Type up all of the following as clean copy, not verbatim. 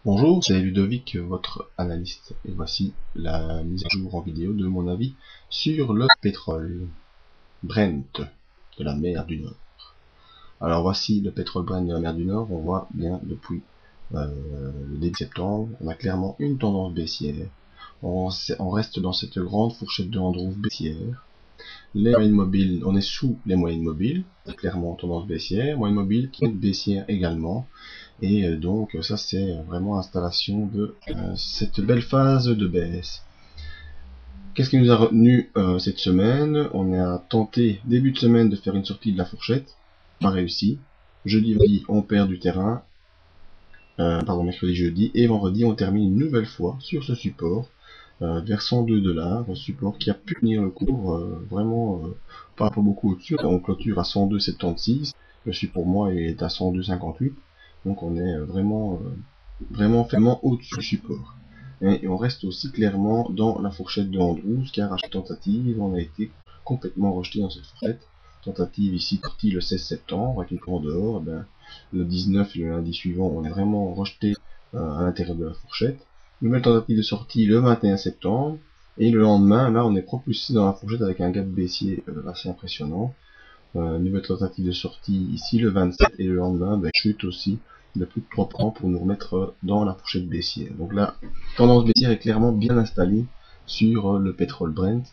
Bonjour, c'est Ludovic, votre analyste, et voici la mise à jour en vidéo de mon avis sur le pétrole Brent de la mer du Nord. Alors voici le pétrole Brent de la mer du Nord. On voit bien depuis le début septembre, on a clairement une tendance baissière. On reste dans cette grande fourchette de Andrews baissière. Les moyennes mobiles, on est sous les moyennes mobiles, clairement tendance baissière, moyenne mobile qui est baissière également. Et donc ça c'est vraiment installation de cette belle phase de baisse. Qu'est-ce qui nous a retenu cette semaine? On a tenté début de semaine de faire une sortie de la fourchette, pas réussi. Jeudi, vendredi on perd du terrain, mercredi, jeudi, et vendredi on termine une nouvelle fois sur ce support vers 102 $, un support qui a pu tenir le cours vraiment pas beaucoup au-dessus. On clôture à 102,76, le support pour moi est à 102,58. Donc on est vraiment au-dessus du support. Et on reste aussi clairement dans la fourchette de Andrews, car à chaque tentative, on a été complètement rejeté dans cette fourchette. Tentative ici sortie le 16 septembre, avec une cour dehors, le 19 et le lundi suivant, on est vraiment rejeté à l'intérieur de la fourchette. Nouvelle tentative de sortie le 21 septembre, et le lendemain, là, on est propulsé dans la fourchette avec un gap baissier assez impressionnant. Nouvelle tentative de sortie ici le 27, et le lendemain, chute aussi de plus de 3 points pour nous remettre dans la fourchette baissière. Donc la tendance baissière est clairement bien installée sur le pétrole Brent.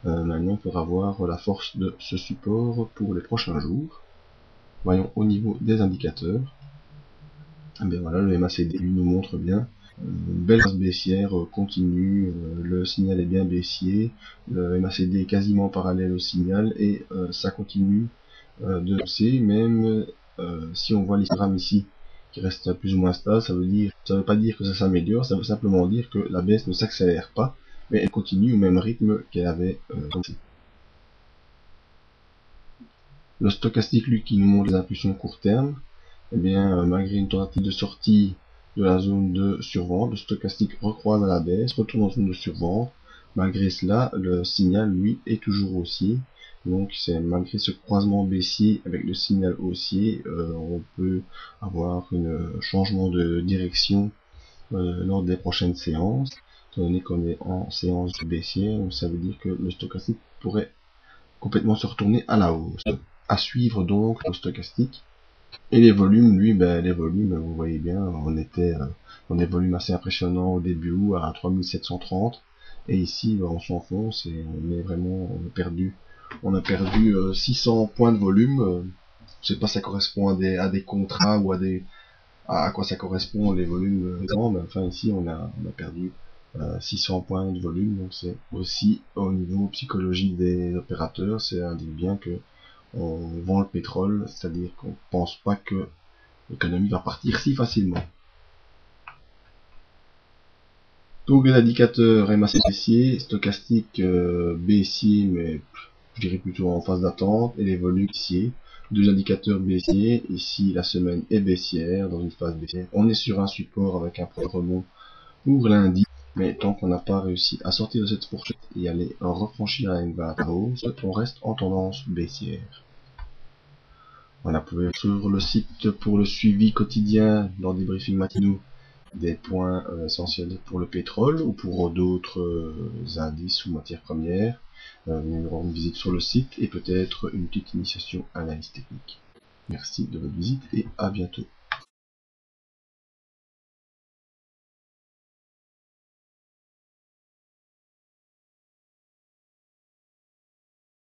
Maintenant, il faudra voir la force de ce support pour les prochains jours. Voyons au niveau des indicateurs. Et bien voilà, le MACD lui nous montre bien une belle phase baissière continue, le signal est bien baissier, le MACD est quasiment parallèle au signal et ça continue de baisser, même si on voit l'histogramme ici qui reste plus ou moins stable, ça veut pas dire que ça s'améliore, ça veut simplement dire que la baisse ne s'accélère pas, mais elle continue au même rythme qu'elle avait commencé. Le stochastique, lui, qui nous montre les impulsions court terme, eh bien, malgré une tentative de sortie de la zone de survente, le stochastique recroise à la baisse, retourne en zone de survente. Malgré cela, le signal, lui, est toujours haussier. Donc, c'est malgré ce croisement baissier avec le signal haussier, on peut avoir un changement de direction lors des prochaines séances. Étant donné qu'on est en séance baissière, donc ça veut dire que le stochastique pourrait complètement se retourner à la hausse. À suivre donc le stochastique. Et les volumes, lui, les volumes, vous voyez bien, on était dans des volumes assez impressionnants au début août à 3730, et ici on s'enfonce et on a perdu 600 points de volume. Je sais pas si ça correspond à des contrats ou à quoi ça correspond les volumes, mais enfin ici on a perdu 600 points de volume, donc c'est aussi au niveau psychologique des opérateurs, c'est indique bien que on vend le pétrole, c'est-à-dire qu'on pense pas que l'économie va partir si facilement. Donc les indicateurs MACD baissier, stochastique baissier, mais je dirais plutôt en phase d'attente, et les volumes baissiers. Deux indicateurs baissiers, ici la semaine est baissière, dans une phase baissière. On est sur un support avec un point de remont pour lundi, mais tant qu'on n'a pas réussi à sortir de cette fourchette et aller refranchir la M20 à hausse, on reste en tendance baissière. Voilà, vous pouvez sur le site pour le suivi quotidien dans des briefings matinaux des points essentiels pour le pétrole ou pour d'autres indices ou matières premières. Nous aurons une visite sur le site et peut-être une petite initiation à l'analyse technique. Merci de votre visite et à bientôt.